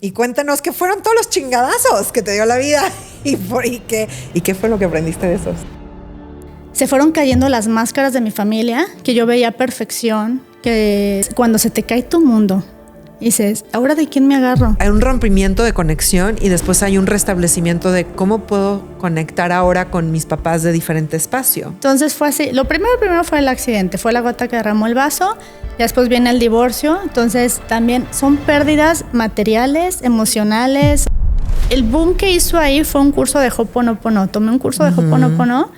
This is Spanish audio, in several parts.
y cuéntanos qué fueron todos los chingadazos que te dio la vida y qué fue lo que aprendiste de esos. Se fueron cayendo las máscaras de mi familia, que yo veía perfección, que cuando se te cae tu mundo, dices, ¿ahora de quién me agarro? Hay un rompimiento de conexión y después hay un restablecimiento de cómo puedo conectar ahora con mis papás de diferente espacio. Entonces fue así. Lo primero fue el accidente, fue la gota que derramó el vaso. Y después viene el divorcio. Entonces también son pérdidas materiales, emocionales. El boom que hizo ahí fue un curso de Ho'oponopono. Tomé un curso de Ho'oponopono.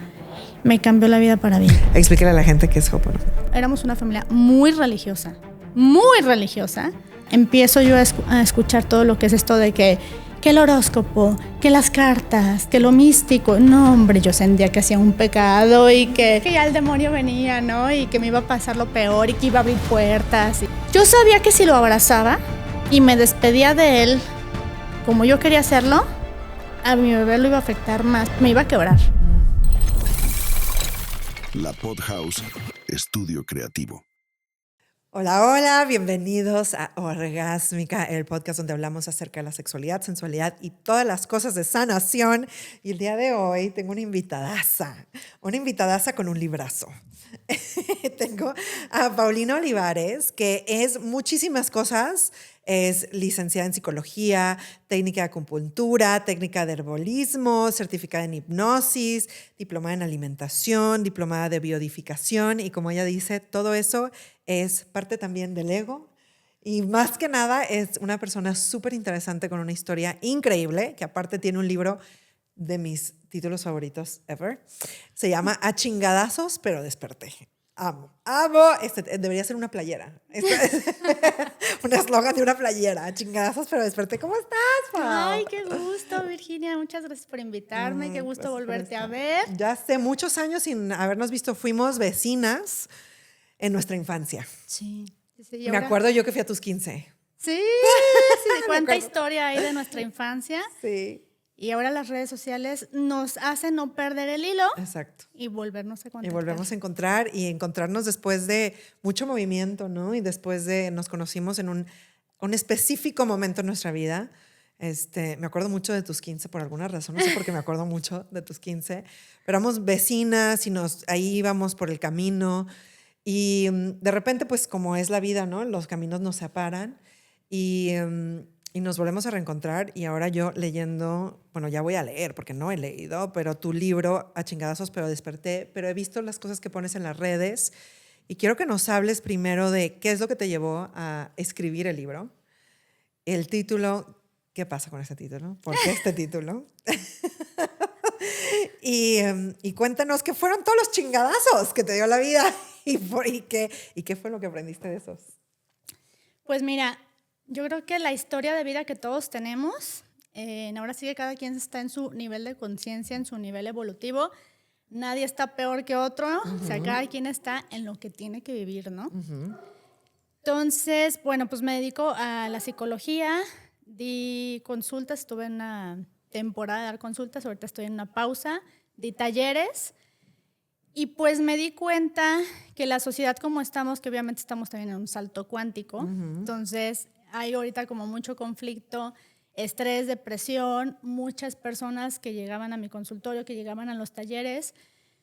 Me cambió la vida para bien. Explícale a la gente qué es Ho'oponopono. Éramos una familia muy religiosa. Muy religiosa. Empiezo yo a escuchar todo lo que es esto de que el horóscopo, que las cartas, que lo místico. No, hombre, yo sentía que hacía un pecado y que ya el demonio venía, ¿no? Y que me iba a pasar lo peor y que iba a abrir puertas. Yo sabía que si lo abrazaba y me despedía de él como yo quería hacerlo, a mi bebé lo iba a afectar más, me iba a quebrar. La Podhouse, estudio creativo. Hola, hola, bienvenidos a Orgásmica, el podcast donde hablamos acerca de la sexualidad, sensualidad y todas las cosas de sanación. Y el día de hoy tengo una invitadaza con un librazo. Tengo a Paulina Olivares, que es muchísimas cosas. Es licenciada en psicología, técnica de acupuntura, técnica de herbolismo, certificada en hipnosis, diplomada en alimentación, diplomada de biodificación y como ella dice, todo eso es parte también del ego y más que nada es una persona súper interesante con una historia increíble que aparte tiene un libro de mis títulos favoritos ever. Se llama A Chingadazos, pero desperté. Amo. Debería ser una playera. Un eslogan de una playera. Chingadazos, pero desperté. ¿Cómo estás, Pau? Ay, qué gusto, Virginia. Muchas gracias por invitarme. Qué gusto volverte a ver. Ya hace muchos años sin habernos visto. Fuimos vecinas en nuestra infancia. Sí. Me acuerdo yo que fui a tus 15. Sí. Cuánta historia hay de nuestra infancia. Sí. Y ahora las redes sociales nos hacen no perder el hilo. Exacto. Y volvernos a contactar. Y volvemos a encontrar y encontrarnos después de mucho movimiento, ¿no? Y después de nos conocimos en un específico momento en nuestra vida. Me acuerdo mucho de tus 15 por alguna razón, no sé por qué me acuerdo mucho de tus 15, pero éramos vecinas y ahí íbamos por el camino y de repente, pues como es la vida, ¿no? Los caminos nos separan y nos volvemos a reencontrar y ahora yo leyendo, bueno, ya voy a leer porque no he leído, pero tu libro, A Chingadazos, pero desperté, pero he visto las cosas que pones en las redes y quiero que nos hables primero de qué es lo que te llevó a escribir el libro, el título, ¿qué pasa con este título? ¿Por qué este título? y cuéntanos qué fueron todos los chingadazos que te dio la vida y qué fue lo que aprendiste de esos. Pues mira, yo creo que la historia de vida que todos tenemos, ahora sí que cada quien está en su nivel de conciencia, en su nivel evolutivo. Nadie está peor que otro. O sea, cada quien está en lo que tiene que vivir, ¿no? Entonces, bueno, pues me dedico a la psicología. Di consultas, estuve en una temporada de dar consultas, ahorita estoy en una pausa. Di talleres. Y pues me di cuenta que la sociedad como estamos, que obviamente estamos también en un salto cuántico, entonces hay ahorita como mucho conflicto, estrés, depresión, muchas personas que llegaban a mi consultorio, que llegaban a los talleres,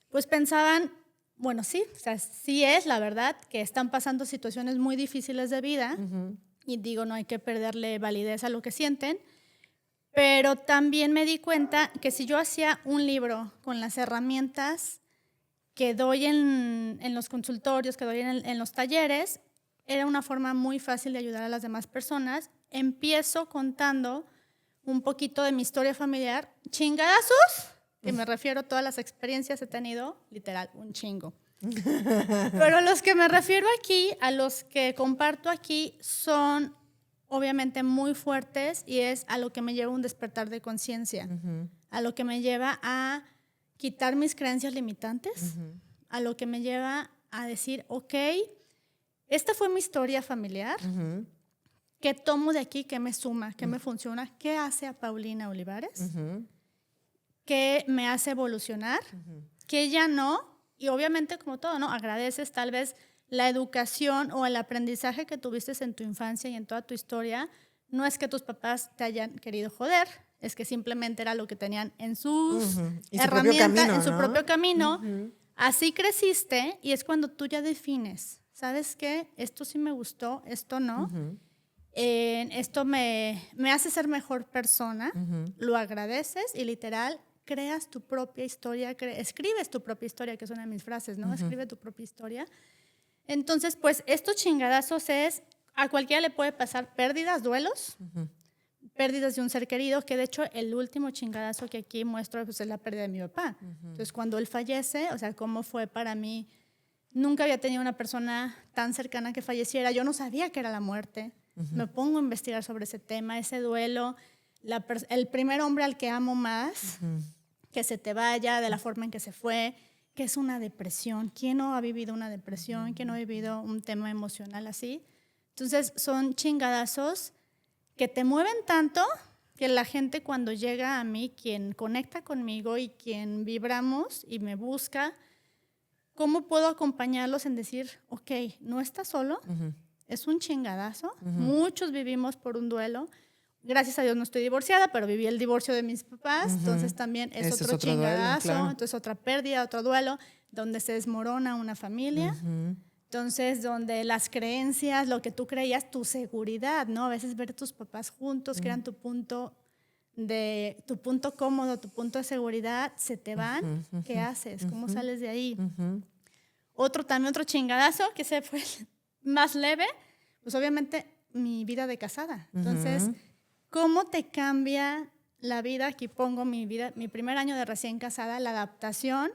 pues pensaban, bueno, sí, o sea, sí es la verdad que están pasando situaciones muy difíciles de vida y digo, no hay que perderle validez a lo que sienten, pero también me di cuenta que si yo hacía un libro con las herramientas que doy en los consultorios, que doy en los talleres, era una forma muy fácil de ayudar a las demás personas. Empiezo contando un poquito de mi historia familiar. Chingadazos, que me refiero a todas las experiencias he tenido, literal, un chingo. Pero los que me refiero aquí, a los que comparto aquí, son obviamente muy fuertes y es a lo que me lleva un despertar de conciencia, a lo que me lleva a quitar mis creencias limitantes, a lo que me lleva a decir, ok, esta fue mi historia familiar, ¿qué tomo de aquí? ¿Qué me suma? ¿Qué me funciona? ¿Qué hace a Paulina Olivares? ¿Qué me hace evolucionar? ¿Qué ya no? Y obviamente, como todo, ¿no? Agradeces tal vez la educación o el aprendizaje que tuviste en tu infancia y en toda tu historia, no es que tus papás te hayan querido joder, es que simplemente era lo que tenían en sus herramientas, en su propio camino. Así creciste y es cuando tú ya defines, ¿sabes qué? Esto sí me gustó, esto no. Esto me hace ser mejor persona, lo agradeces y literal creas tu propia historia, escribes tu propia historia, que es una de mis frases, ¿no? Escribe tu propia historia. Entonces, pues estos chingadazos a cualquiera le puede pasar pérdidas, duelos, pérdidas de un ser querido, que de hecho el último chingadazo que aquí muestro pues, es la pérdida de mi papá. Entonces, cuando él fallece, o sea, cómo fue para mí, nunca había tenido una persona tan cercana que falleciera, yo no sabía que era la muerte. Me pongo a investigar sobre ese tema, ese duelo, el primer hombre al que amo más, que se te vaya de la forma en que se fue, que es una depresión. ¿Quién no ha vivido una depresión? ¿Quién no ha vivido un tema emocional así? Entonces son chingadazos que te mueven tanto que la gente cuando llega a mí, quien conecta conmigo y quien vibramos y me busca, ¿cómo puedo acompañarlos en decir, ok, no estás solo? Es un chingadazo. Muchos vivimos por un duelo. Gracias a Dios no estoy divorciada, pero viví el divorcio de mis papás, entonces también es otro chingadazo, duelo, claro. Entonces otra pérdida, otro duelo, donde se desmorona una familia, entonces donde las creencias, lo que tú creías, tu seguridad, ¿no? A veces ver a tus papás juntos, que eran tu punto cómodo, tu punto de seguridad, se te van, ¿qué haces? ¿Cómo sales de ahí? Otro chingadazo, que se fue más leve, pues obviamente mi vida de casada. Entonces, ¿cómo te cambia la vida? Aquí pongo mi primer año de recién casada, la adaptación,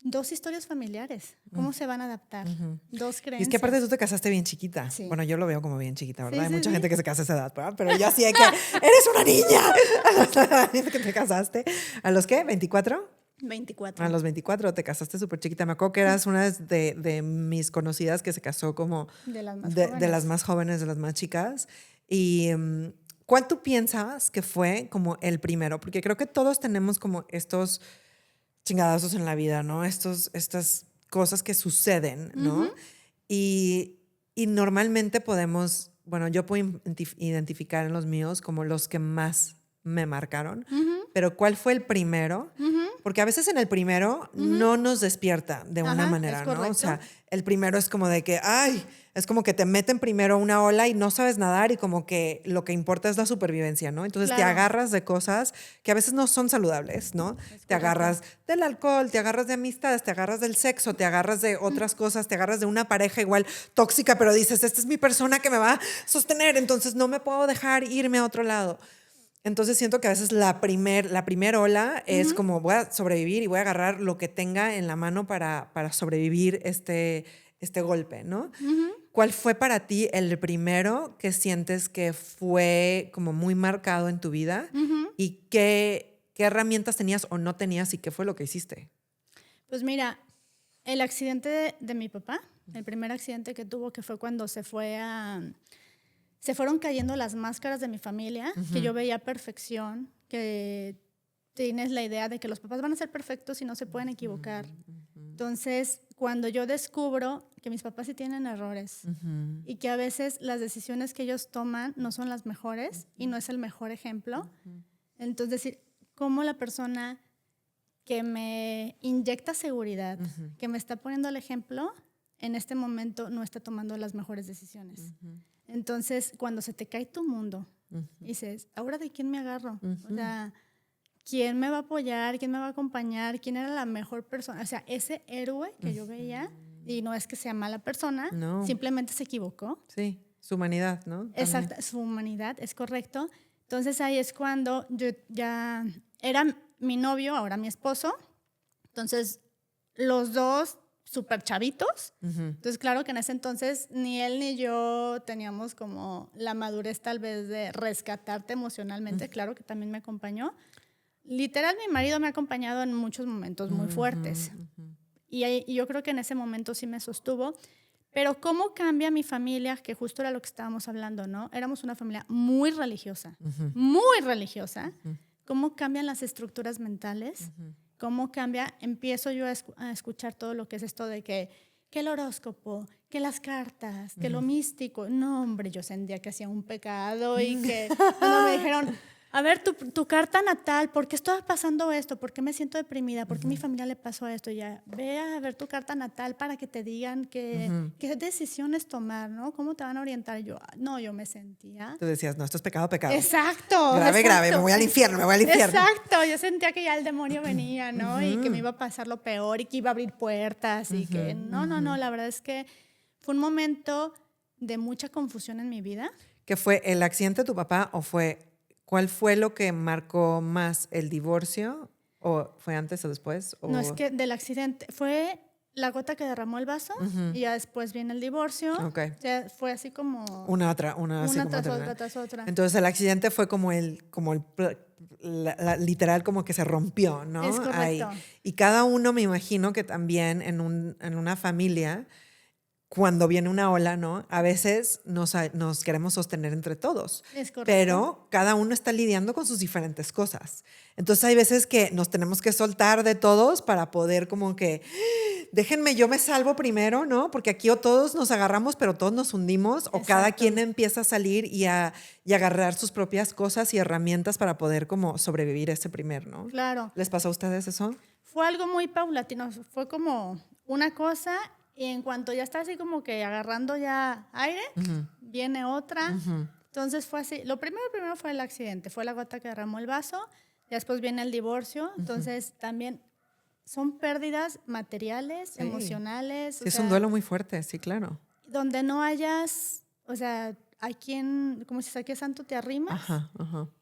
2 historias familiares. ¿Cómo se van a adaptar? 2 creencias. Y es que aparte tú te casaste bien chiquita. Sí. Bueno, yo lo veo como bien chiquita, ¿verdad? Sí, hay mucha gente que se casa a esa edad, ¿verdad? Pero yo sí que eres una niña. A los que te casaste. ¿A los qué? ¿24? 24. A los 24 te casaste súper chiquita. Me acuerdo que eras una de mis conocidas que se casó como de las más jóvenes, de las más chicas. Y ¿cuál tú piensas que fue como el primero? Porque creo que todos tenemos como estos chingadazos en la vida, ¿no? Estas cosas que suceden, ¿no? Y normalmente podemos, bueno, yo puedo identificar en los míos como los que más me marcaron, pero ¿cuál fue el primero? Porque a veces en el primero no nos despierta de una manera, ¿no? O sea, el primero es como de que, es como que te meten primero una ola y no sabes nadar y como que lo que importa es la supervivencia, ¿no? Entonces te agarras de cosas que a veces no son saludables, ¿no? Te agarras del alcohol, te agarras de amistades, te agarras del sexo, te agarras de otras cosas, te agarras de una pareja igual tóxica, pero dices, esta es mi persona que me va a sostener, entonces no me puedo dejar irme a otro lado. Entonces siento que a veces la primer ola es como voy a sobrevivir y voy a agarrar lo que tenga en la mano para sobrevivir este golpe, ¿no? ¿Cuál fue para ti el primero que sientes que fue como muy marcado en tu vida? ¿Y qué herramientas tenías o no tenías y qué fue lo que hiciste? Pues mira, el accidente de mi papá, el primer accidente que tuvo, que fue cuando se fueron cayendo las máscaras de mi familia, que yo veía perfección, que tienes la idea de que los papás van a ser perfectos y no se pueden equivocar. Entonces, cuando yo descubro que mis papás sí tienen errores y que a veces las decisiones que ellos toman no son las mejores y no es el mejor ejemplo, entonces decir, ¿cómo la persona que me inyecta seguridad, que me está poniendo el ejemplo, en este momento no está tomando las mejores decisiones? Entonces, cuando se te cae tu mundo, dices, ¿ahora de quién me agarro? O sea, ¿quién me va a apoyar? ¿Quién me va a acompañar? ¿Quién era la mejor persona? O sea, ese héroe que yo veía, y no es que sea mala persona, simplemente se equivocó. Sí, su humanidad, ¿no? Exacto, su humanidad, es correcto. Entonces, ahí es cuando yo ya era mi novio, ahora mi esposo. Entonces, los dos súper chavitos. Entonces, claro que en ese entonces ni él ni yo teníamos como la madurez tal vez de rescatarte emocionalmente. Claro que también me acompañó. Literal, mi marido me ha acompañado en muchos momentos muy fuertes. Y yo creo que en ese momento sí me sostuvo. Pero ¿cómo cambia mi familia? Que justo era lo que estábamos hablando, ¿no? Éramos una familia muy religiosa, muy religiosa. ¿Cómo cambian las estructuras mentales? ¿Cómo cambia? Empiezo yo a escuchar todo lo que es esto de que que el horóscopo, que las cartas, que lo místico. No, hombre, yo sentía que hacía un pecado y que cuando me dijeron, a ver, tu carta natal, ¿por qué está pasando esto? ¿Por qué me siento deprimida? ¿Por qué a mi familia le pasó esto? Ya, ve a ver tu carta natal para que te digan qué decisiones tomar, ¿no? ¿Cómo te van a orientar? Yo, no, yo me sentía... Tú decías, no, esto es pecado, pecado. Exacto. Grave, grave, me voy al infierno, me voy al infierno. Exacto, yo sentía que ya el demonio venía, ¿no? Y que me iba a pasar lo peor y que iba a abrir puertas y que no, la verdad es que fue un momento de mucha confusión en mi vida. ¿Qué fue el accidente de tu papá o cuál fue lo que marcó más, el divorcio o fue antes o después? O... No, es que del accidente fue la gota que derramó el vaso y ya después viene el divorcio. Okay. O sea, fue así como... Una así como tras otra. otra, tras otra. Entonces el accidente fue como literal como que se rompió, ¿no? Es correcto. Ahí. Y cada uno me imagino que también en una familia, cuando viene una ola, ¿no? A veces nos queremos sostener entre todos. Es correcto. Pero cada uno está lidiando con sus diferentes cosas. Entonces hay veces que nos tenemos que soltar de todos para poder como que, déjenme, yo me salvo primero, ¿no? Porque aquí o todos nos agarramos, pero todos nos hundimos, o cada quien empieza a salir y a agarrar sus propias cosas y herramientas para poder como sobrevivir ese primer, ¿no? Claro. ¿Les pasó a ustedes eso? Fue algo muy paulatino, fue como una cosa y en cuanto ya está así como que agarrando ya aire, viene otra. Entonces fue así. Lo primero fue el accidente, fue la gota que derramó el vaso, después viene el divorcio, entonces también son pérdidas materiales, Sí. emocionales. Sí, es un duelo muy fuerte, sí, claro. Donde no hayas, o sea, hay quien, como si aquí santo te arrimas. Ajá.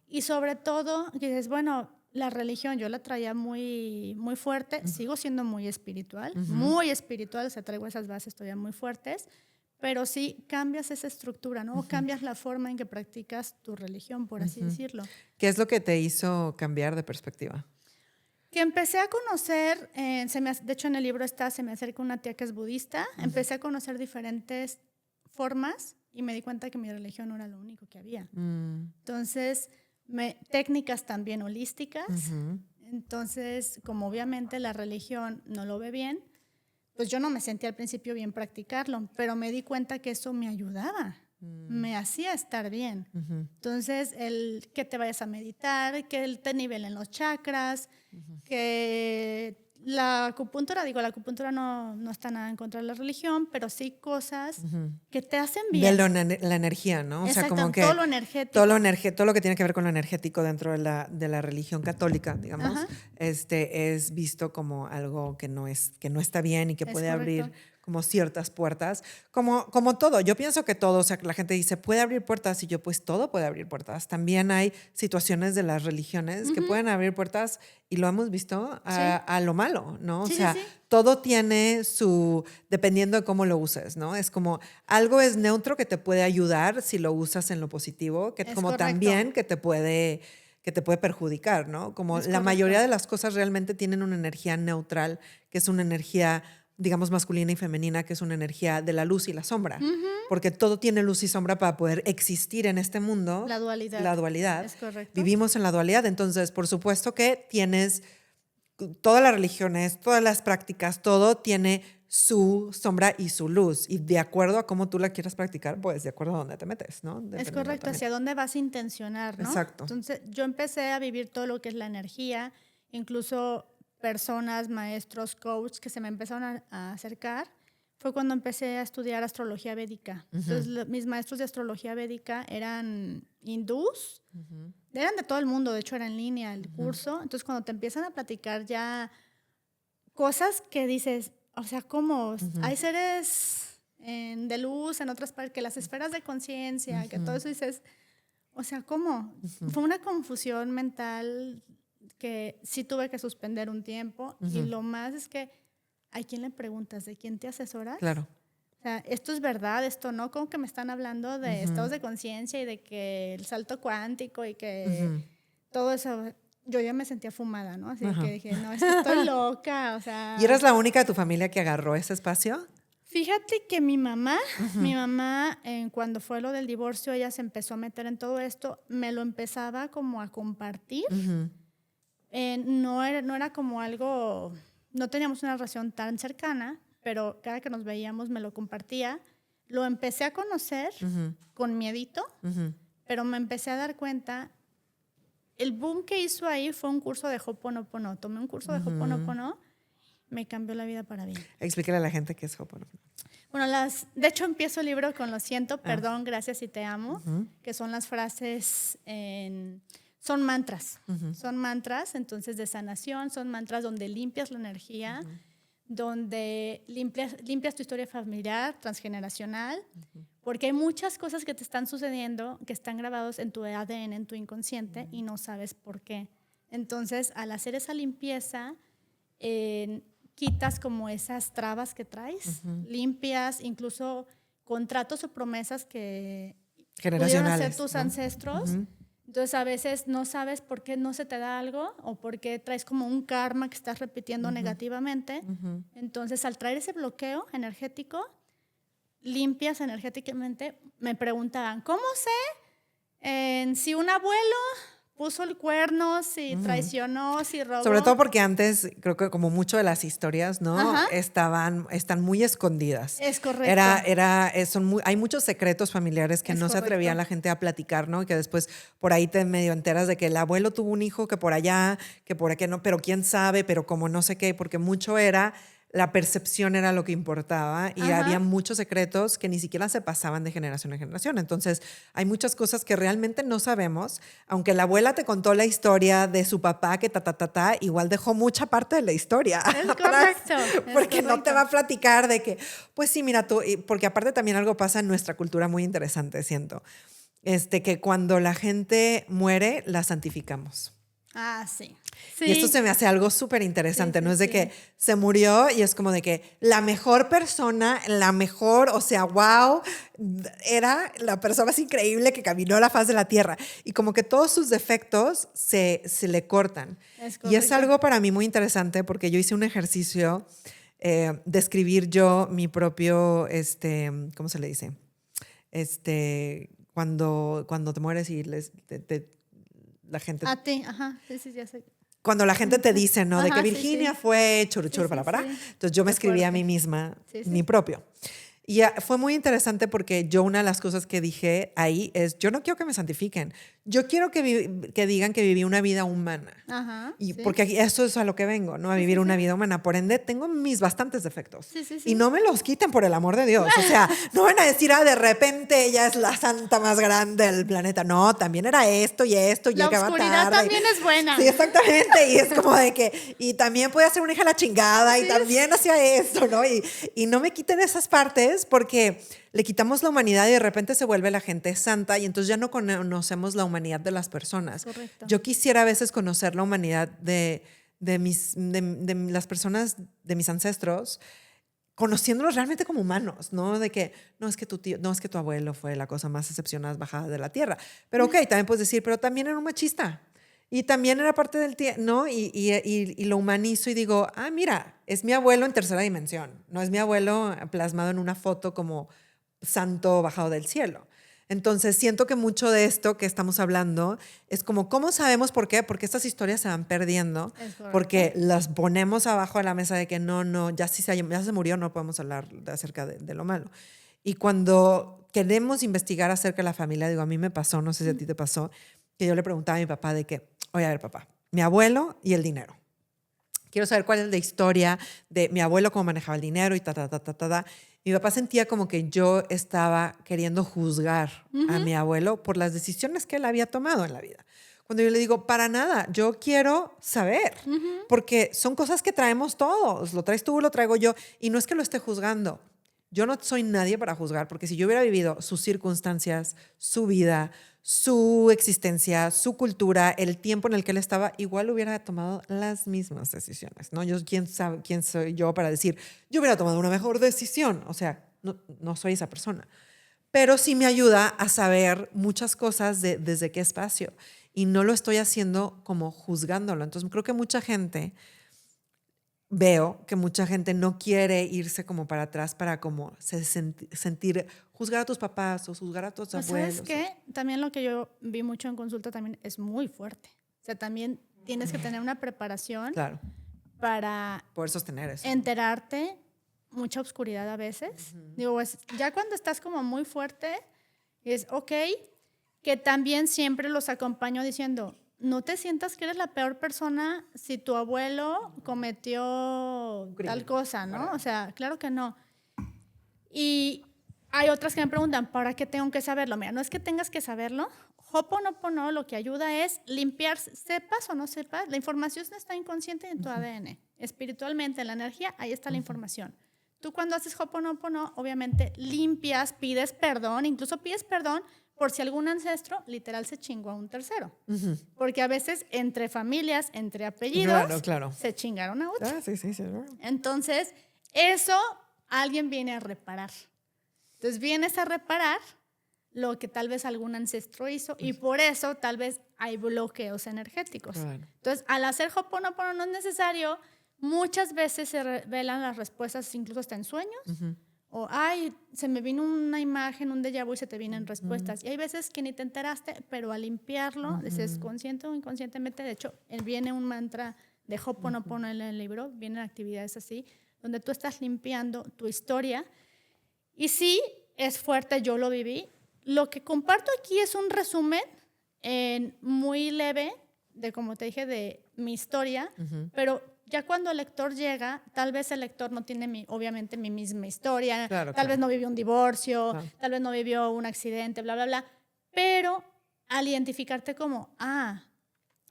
Y sobre todo, que dices, bueno, la religión yo la traía muy, muy fuerte, sigo siendo muy espiritual, o sea, traigo esas bases todavía muy fuertes, pero sí cambias esa estructura, ¿no? O cambias la forma en que practicas tu religión, por así decirlo. ¿Qué es lo que te hizo cambiar de perspectiva? Que empecé a conocer, de hecho en el libro se me acerca una tía que es budista, empecé a conocer diferentes formas y me di cuenta que mi religión no era lo único que había. Entonces, técnicas también holísticas. Entonces, como obviamente la religión no lo ve bien, pues yo no me sentía al principio bien practicarlo, pero me di cuenta que eso me ayudaba, me hacía estar bien. Entonces, el que te vayas a meditar, que te nivelen los chakras, que la acupuntura no está nada en contra de la religión, pero sí cosas que te hacen bien. De la energía, ¿no? Exacto, o sea, como que todo lo energético. Todo lo que tiene que ver con lo energético dentro de la religión católica, digamos, es visto como algo que no está bien y que puede abrir como ciertas puertas, como todo. Yo pienso que todo, o sea, que la gente dice, puede abrir puertas, y yo, pues todo puede abrir puertas. También hay situaciones de las religiones que pueden abrir puertas, y lo hemos visto, a lo malo, ¿no? O sea, todo tiene dependiendo de cómo lo uses, ¿no? Es como, algo es neutro que te puede ayudar si lo usas en lo positivo, que como correcto. también que te puede perjudicar, ¿no? Como la mayoría de las cosas realmente tienen una energía neutral, que es una energía, digamos, masculina y femenina, que es una energía de la luz y la sombra. Porque todo tiene luz y sombra para poder existir en este mundo. La dualidad. La dualidad. Es correcto. Vivimos en la dualidad. Entonces, por supuesto que tienes todas las religiones, todas las prácticas, todo tiene su sombra y su luz. Y de acuerdo a cómo tú la quieras practicar, pues de acuerdo a dónde te metes, ¿no? Es correcto, hacia dónde vas a intencionar, ¿no? Exacto. Entonces, yo empecé a vivir todo lo que es la energía, incluso personas, maestros, coaches que se me empezaron a acercar. Fue cuando empecé a estudiar astrología védica. Entonces, mis maestros de astrología védica eran hindús, eran de todo el mundo, de hecho era en línea el curso. Entonces, cuando te empiezan a platicar ya cosas que dices, o sea, ¿cómo? Hay seres de luz en otras partes, que las esferas de conciencia, que todo eso dices, o sea, ¿cómo? Fue una confusión mental que sí tuve que suspender un tiempo. Y lo más es que, ¿a quién le preguntas? ¿De quién te asesoras? Claro. O sea, esto es verdad, esto no, como que me están hablando de estados de conciencia y de que el salto cuántico y que todo eso. Yo ya me sentía fumada, ¿no? Así que dije, no, es que estoy loca, o sea. ¿Y eras la única de tu familia que agarró ese espacio? Fíjate que mi mamá, cuando fue lo del divorcio, ella se empezó a meter en todo esto, me lo empezaba como a compartir. No era como algo, no teníamos una relación tan cercana, pero cada que nos veíamos me lo compartía. Lo empecé a conocer con miedito, pero me empecé a dar cuenta. El boom que hizo ahí fue un curso de Ho'oponopono. Tomé un curso de Ho'oponopono, me cambió la vida para bien. Explícale a la gente qué es Ho'oponopono. Bueno, de hecho empiezo el libro con lo siento, perdón, gracias y te amo, que son las frases son mantras. Son mantras, entonces, de sanación, son mantras donde limpias la energía, donde limpias tu historia familiar, transgeneracional, porque hay muchas cosas que te están sucediendo que están grabados en tu ADN, en tu inconsciente, y no sabes por qué. Entonces, al hacer esa limpieza, quitas como esas trabas que traes, limpias incluso contratos o promesas que pudieron hacer tus ancestros. Entonces, a veces no sabes por qué no se te da algo o por qué traes como un karma que estás repitiendo negativamente. Entonces, al traer ese bloqueo energético, limpias energéticamente. Me preguntaban, ¿cómo sé si un abuelo puso el cuerno, si traicionó, si robó? Sobre todo porque antes, creo que como mucho de las historias, ¿no? Están muy escondidas. Es correcto. Hay muchos secretos familiares que no se atrevía la gente a platicar, ¿no? Y que después por ahí te medio enteras de que el abuelo tuvo un hijo, que por allá, que por aquí no, pero quién sabe, pero como no sé qué, porque mucho era... La percepción era lo que importaba y había muchos secretos que ni siquiera se pasaban de generación en generación. Entonces, hay muchas cosas que realmente no sabemos. Aunque la abuela te contó la historia de su papá que igual dejó mucha parte de la historia atrás. Porque no te va a platicar de que, pues sí, mira tú, porque aparte también algo pasa en nuestra cultura muy interesante, siento, que cuando la gente muere, la santificamos. Ah, sí. Y esto se me hace algo súper interesante, ¿no? Es de que se murió y es como de que la mejor persona, o sea, wow, era la persona más increíble que caminó a la faz de la tierra. Y como que todos sus defectos se le cortan. Y es algo para mí muy interesante porque yo hice un ejercicio de escribir yo mi propio, ¿cómo se le dice? Cuando te mueres y la gente... A ti, ajá, sí, ya sé. Cuando la gente te dice, ¿no? De que Virginia fue churu para. Entonces yo me escribí a mí misma mi propio. Y fue muy interesante porque yo una de las cosas que dije ahí es, yo no quiero que me santifiquen. Yo quiero que digan que viví una vida humana. Porque eso es a lo que vengo, ¿no? A vivir una vida humana. Por ende, tengo mis bastantes defectos. Y no me los quiten, por el amor de Dios. O sea, no van a decir, de repente ella es la santa más grande del planeta. No, también era esto y esto. La oscuridad también es buena. Sí, exactamente. Y es como de que, y también puede hacer una hija la chingada y también hacía esto, ¿no? Y no me quiten esas partes porque le quitamos la humanidad y de repente se vuelve la gente santa y entonces ya no conocemos la humanidad de las personas. Correcto. Yo quisiera a veces conocer la humanidad de las personas, de mis ancestros, conociéndolos realmente como humanos, ¿no? De que no es que tu tío, no es que tu abuelo fue la cosa más excepcional bajada de la tierra. Pero ok, también puedes decir, pero también era un machista. Y también era parte del tiempo, ¿no? Y lo humanizo y digo, mira, es mi abuelo en tercera dimensión. No es mi abuelo plasmado en una foto como santo bajado del cielo. Entonces, siento que mucho de esto que estamos hablando es como, ¿cómo sabemos por qué? Porque estas historias se van perdiendo, porque las ponemos abajo de la mesa de que no, ya se murió, no podemos hablar acerca de lo malo. Y cuando queremos investigar acerca de la familia, digo, a mí me pasó, no sé si a ti te pasó, que yo le preguntaba a mi papá de que, oye, a ver, papá, mi abuelo y el dinero. Quiero saber cuál es la historia de mi abuelo, cómo manejaba el dinero y Mi papá sentía como que yo estaba queriendo juzgar a mi abuelo por las decisiones que él había tomado en la vida. Cuando yo le digo, para nada, yo quiero saber, porque son cosas que traemos todos. Lo traes tú, lo traigo yo, y no es que lo esté juzgando. Yo no soy nadie para juzgar, porque si yo hubiera vivido sus circunstancias, su vida, su existencia, su cultura, el tiempo en el que él estaba, igual hubiera tomado las mismas decisiones, ¿no? ¿Quién soy yo para decir, yo hubiera tomado una mejor decisión? O sea, no soy esa persona. Pero sí me ayuda a saber muchas cosas desde qué espacio. Y no lo estoy haciendo como juzgándolo. Entonces, creo que veo que mucha gente no quiere irse como para atrás para como sentir, juzgar a tus papás o juzgar a tus abuelos. ¿Sabes qué? También lo que yo vi mucho en consulta también es muy fuerte. O sea, también tienes que tener una preparación para poder sostener eso. Enterarte mucha oscuridad a veces. Digo, pues, ya cuando estás como muy fuerte, es ok, que también siempre los acompaño diciendo, no te sientas que eres la peor persona si tu abuelo cometió tal cosa, ¿no? O sea, claro que no. Y hay otras que me preguntan, ¿para qué tengo que saberlo? Mira, no es que tengas que saberlo. Ho'oponopono lo que ayuda es limpiar, sepas o no sepas, la información está inconsciente en tu ADN. Espiritualmente, en la energía, ahí está la información. Tú cuando haces Ho'oponopono, obviamente limpias, pides perdón, incluso pides perdón por si algún ancestro literal se chingó a un tercero. Porque a veces entre familias, entre apellidos, se chingaron a otro. Sí. Entonces, eso alguien viene a reparar. Entonces, vienes a reparar lo que tal vez algún ancestro hizo y por eso tal vez hay bloqueos energéticos. Claro. Entonces, al hacer Ho'oponopono no es necesario, muchas veces se revelan las respuestas incluso hasta en sueños. O, ay, se me vino una imagen, un déjà vu y se te vienen respuestas. Y hay veces que ni te enteraste, pero al limpiarlo, dices consciente o inconscientemente, de hecho, viene un mantra de Ho'oponopono en el libro, vienen actividades así, donde tú estás limpiando tu historia. Y sí, es fuerte, yo lo viví. Lo que comparto aquí es un resumen muy leve de, como te dije, de mi historia, pero ya cuando el lector llega, tal vez el lector no tiene, obviamente, mi misma historia, tal vez no vivió un divorcio, tal vez no vivió un accidente, bla, bla, bla, pero al identificarte como,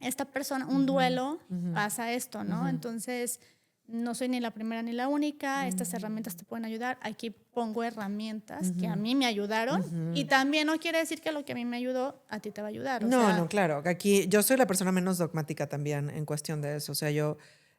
esta persona, un duelo, pasa esto, ¿no? Entonces, no soy ni la primera ni la única, estas herramientas te pueden ayudar. Aquí pongo herramientas que a mí me ayudaron y también no quiere decir que lo que a mí me ayudó a ti te va a ayudar. No, claro. Aquí yo soy la persona menos dogmática también en cuestión de eso. O sea, yo,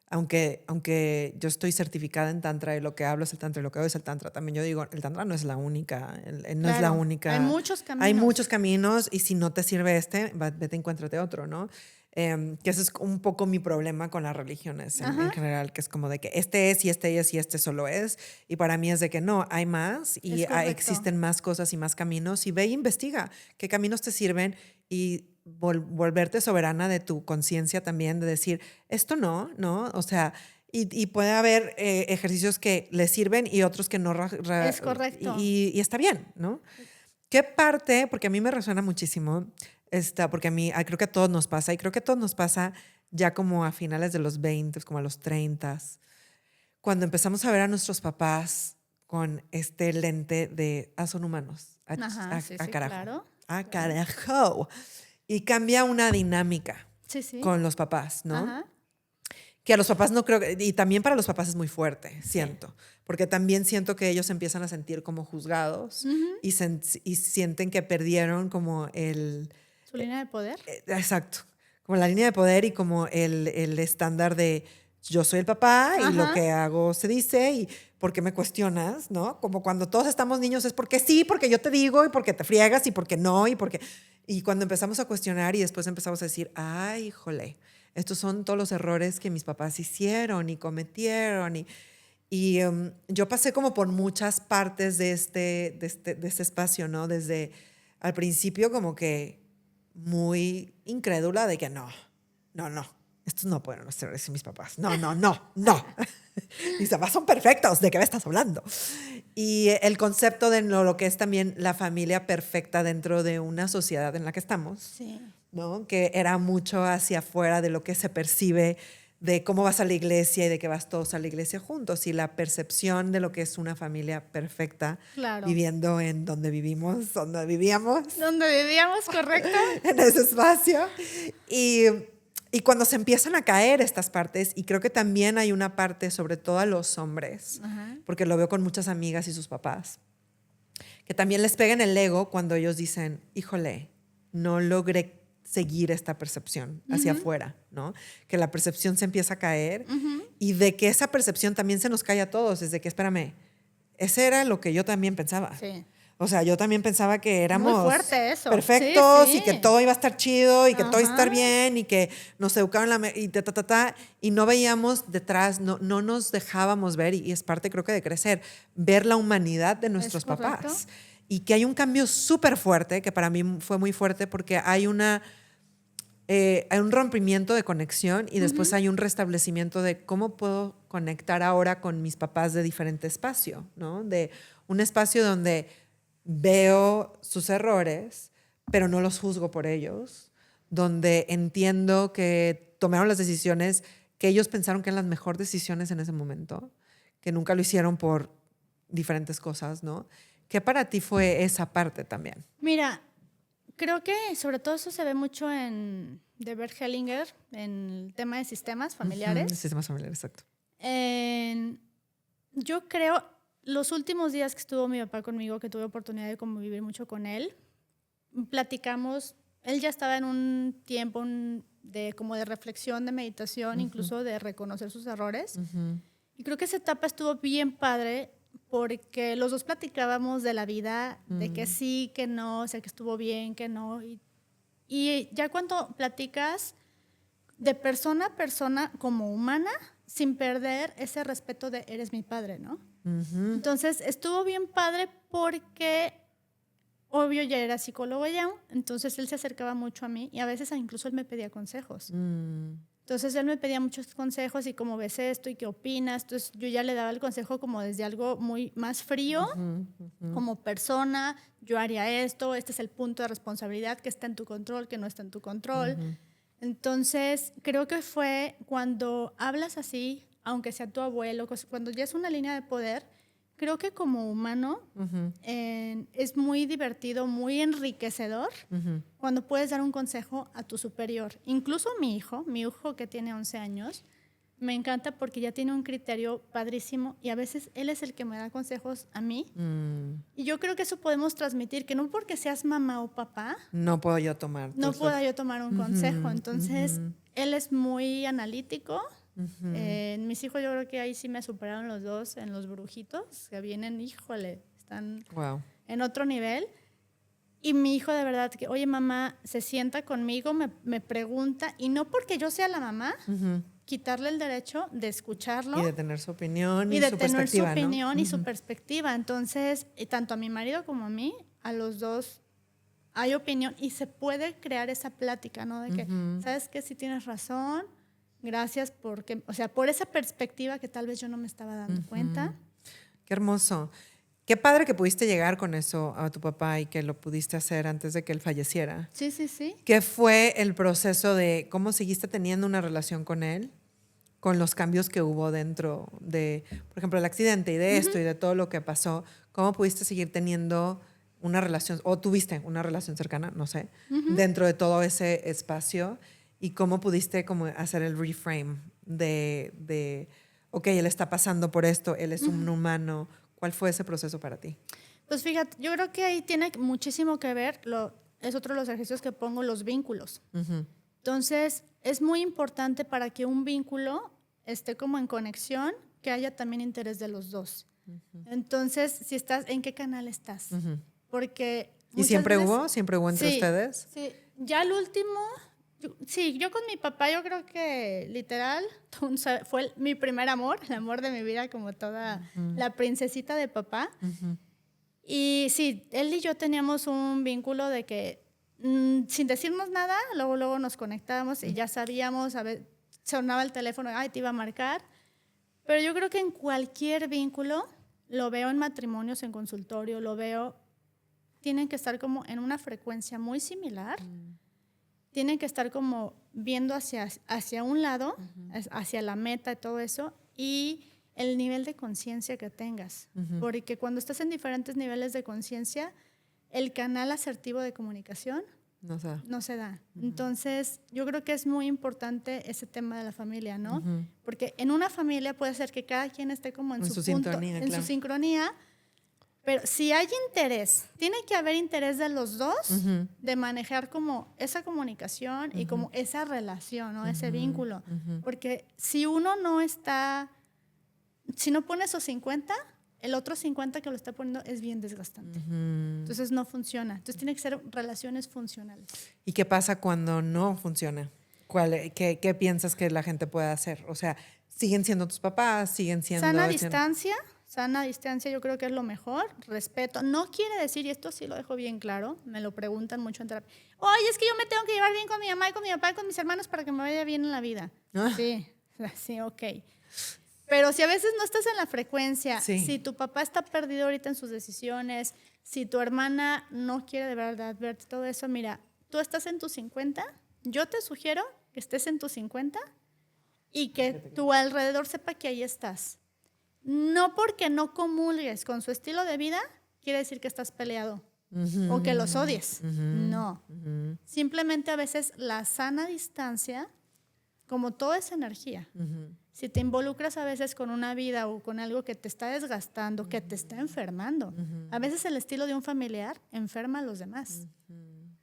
aunque yo estoy certificada en Tantra y lo que hablo es el Tantra y lo que hago es el Tantra, también yo digo, el Tantra no es la única. No es la única. Hay muchos caminos. Hay muchos caminos y si no te sirve vete, encuéntrate otro, ¿no? Que ese es un poco mi problema con las religiones en general, que es como de que este es y este es y este solo es. Y para mí es de que no, hay más y existen más cosas y más caminos. Y ve e investiga qué caminos te sirven y volverte soberana de tu conciencia también, de decir, esto no, o sea, y puede haber ejercicios que le sirven y otros que no. Es correcto. Y está bien, ¿no? ¿Qué parte? Porque a mí me resuena muchísimo, porque a mí creo que a todos nos pasa, y creo que a todos nos pasa ya como a finales de los 20, como a los 30, cuando empezamos a ver a nuestros papás con este lente de, son humanos, carajo, claro. Carajo. Y cambia una dinámica con los papás, ¿no? Ajá. Que a los papás no creo, y también para los papás es muy fuerte, siento, porque también siento que ellos empiezan a sentir como juzgados y sienten que perdieron como su línea de poder. Exacto, como la línea de poder y como el estándar de yo soy el papá y lo que hago se dice y ¿por qué me cuestionas? ¿No? Como cuando todos estamos niños es porque sí, porque yo te digo y porque te friegas y porque no y porque... Y cuando empezamos a cuestionar y después empezamos a decir, ay, híjole, estos son todos los errores que mis papás hicieron y cometieron. Y yo pasé como por muchas partes de este espacio, ¿no? Desde al principio como que muy incrédula de que no. Estos no pueden ser mis papás. No. Mis papás son perfectos. ¿De qué me estás hablando? Y el concepto de lo que es también la familia perfecta dentro de una sociedad en la que estamos. Sí. ¿No? Que era mucho hacia afuera de lo que se percibe de cómo vas a la iglesia y de que vas todos a la iglesia juntos y la percepción de lo que es una familia perfecta viviendo en donde vivíamos, correcto. En ese espacio. Y cuando se empiezan a caer estas partes, y creo que también hay una parte, sobre todo a los hombres, porque lo veo con muchas amigas y sus papás, que también les pega en el ego cuando ellos dicen, híjole, no logré seguir esta percepción hacia afuera, ¿no? Que la percepción se empieza a caer y de que esa percepción también se nos cae a todos, es de que, espérame, ese era lo que yo también pensaba. Sí. O sea, yo también pensaba que éramos muy fuerte eso. Perfectos y que todo iba a estar chido y que todo iba a estar bien y que nos educaron y no veíamos detrás, no nos dejábamos ver y es parte creo que de crecer, ver la humanidad de nuestros papás. Y que hay un cambio súper fuerte, que para mí fue muy fuerte porque hay una hay un rompimiento de conexión y después hay un restablecimiento de cómo puedo conectar ahora con mis papás de diferente espacio, ¿no? De un espacio donde veo sus errores, pero no los juzgo por ellos, donde entiendo que tomaron las decisiones que ellos pensaron que eran las mejores decisiones en ese momento, que nunca lo hicieron por diferentes cosas, ¿no? ¿Qué para ti fue esa parte también? Mira, creo que sobre todo eso se ve mucho de Bert Hellinger, en el tema de sistemas familiares. Sistemas familiares, exacto. Yo creo, los últimos días que estuvo mi papá conmigo, que tuve oportunidad de convivir mucho con él, platicamos, él ya estaba en un tiempo como de reflexión, de meditación, incluso de reconocer sus errores. Y creo que esa etapa estuvo bien padre porque los dos platicábamos de la vida, de que sí, que no, o sea, que estuvo bien, que no. Y ya cuando platicas de persona a persona como humana, sin perder ese respeto de eres mi padre, ¿no? Entonces estuvo bien padre porque obvio ya era psicólogo ya, entonces él se acercaba mucho a mí y a veces incluso él me pedía consejos. Entonces él me pedía muchos consejos y cómo ves esto y qué opinas. Entonces yo ya le daba el consejo como desde algo muy más frío, como persona, yo haría esto, este es el punto de responsabilidad que está en tu control, que no está en tu control. Entonces creo que fue cuando hablas así, aunque sea tu abuelo, cuando ya es una línea de poder, creo que como humano es muy divertido, muy enriquecedor cuando puedes dar un consejo a tu superior. Incluso mi hijo que tiene 11 años, me encanta porque ya tiene un criterio padrísimo y a veces él es el que me da consejos a mí. Y yo creo que eso podemos transmitir, que no porque seas mamá o papá, no puedo yo tomar. No puedo yo tomar un consejo. Entonces, él es muy analítico. Mis hijos yo creo que ahí sí me superaron los dos en los brujitos, que vienen, híjole, están en otro nivel. Y mi hijo de verdad que, oye mamá, se sienta conmigo, me pregunta, y no porque yo sea la mamá, quitarle el derecho de escucharlo. Y de tener su opinión y su perspectiva, tener su opinión, ¿no? y su perspectiva. Entonces, tanto a mi marido como a mí, a los dos hay opinión y se puede crear esa plática, ¿no? De que, ¿sabes qué? Sí tienes razón. Gracias por esa perspectiva que tal vez yo no me estaba dando cuenta. Qué hermoso. Qué padre que pudiste llegar con eso a tu papá y que lo pudiste hacer antes de que él falleciera. Sí, sí, sí. ¿Qué fue el proceso de cómo seguiste teniendo una relación con él, con los cambios que hubo dentro de, por ejemplo, el accidente y de esto y de todo lo que pasó? ¿Cómo pudiste seguir teniendo una relación, o tuviste una relación cercana, no sé, dentro de todo ese espacio? ¿Y cómo pudiste como hacer el reframe de ok, él está pasando por esto, él es un humano? ¿Cuál fue ese proceso para ti? Pues fíjate, yo creo que ahí tiene muchísimo que ver, es otro de los ejercicios que pongo, los vínculos. Entonces, es muy importante para que un vínculo esté como en conexión, que haya también interés de los dos. Entonces, si estás, ¿en qué canal estás? Porque ¿Y siempre hubo entre ustedes? Sí, ya el último... Sí, yo con mi papá yo creo que literal fue mi primer amor, el amor de mi vida, como toda la princesita de papá. Y sí, él y yo teníamos un vínculo de que sin decirnos nada, luego nos conectábamos y ya sabíamos, a ver, sonaba el teléfono, ay, te iba a marcar. Pero yo creo que en cualquier vínculo, lo veo en matrimonios, en consultorio, tienen que estar como en una frecuencia muy similar. Tienen que estar como viendo hacia un lado, hacia la meta y todo eso, y el nivel de conciencia que tengas. Porque cuando estás en diferentes niveles de conciencia, el canal asertivo de comunicación no se da. Entonces, yo creo que es muy importante ese tema de la familia, ¿no? Porque en una familia puede ser que cada quien esté como en su punto, sintonía, en su sincronía. Pero si hay interés, tiene que haber interés de los dos de manejar como esa comunicación y como esa relación, ¿no? Ese vínculo. Porque si uno si no pone esos 50, el otro 50 que lo está poniendo es bien desgastante. Entonces no funciona. Entonces tiene que ser relaciones funcionales. ¿Y qué pasa cuando no funciona? ¿Qué piensas que la gente puede hacer? O sea, ¿siguen siendo tus papás? ¿Siguen siendo...? Sana distancia. Sana distancia yo creo que es lo mejor. Respeto. No quiere decir, y esto sí lo dejo bien claro, me lo preguntan mucho en terapia. Oye, es que yo me tengo que llevar bien con mi mamá y con mi papá y con mis hermanos para que me vaya bien en la vida. Sí, sí, ok. Pero si a veces no estás en la frecuencia, si tu papá está perdido ahorita en sus decisiones, si tu hermana no quiere de verdad verte todo eso, mira, tú estás en tus 50, yo te sugiero que estés en tus 50 y que tu alrededor sepa que ahí estás. No porque no comulgues con su estilo de vida, quiere decir que estás peleado o que los odies. No. Simplemente a veces la sana distancia, como todo es energía. Si te involucras a veces con una vida o con algo que te está desgastando, que te está enfermando, a veces el estilo de un familiar enferma a los demás.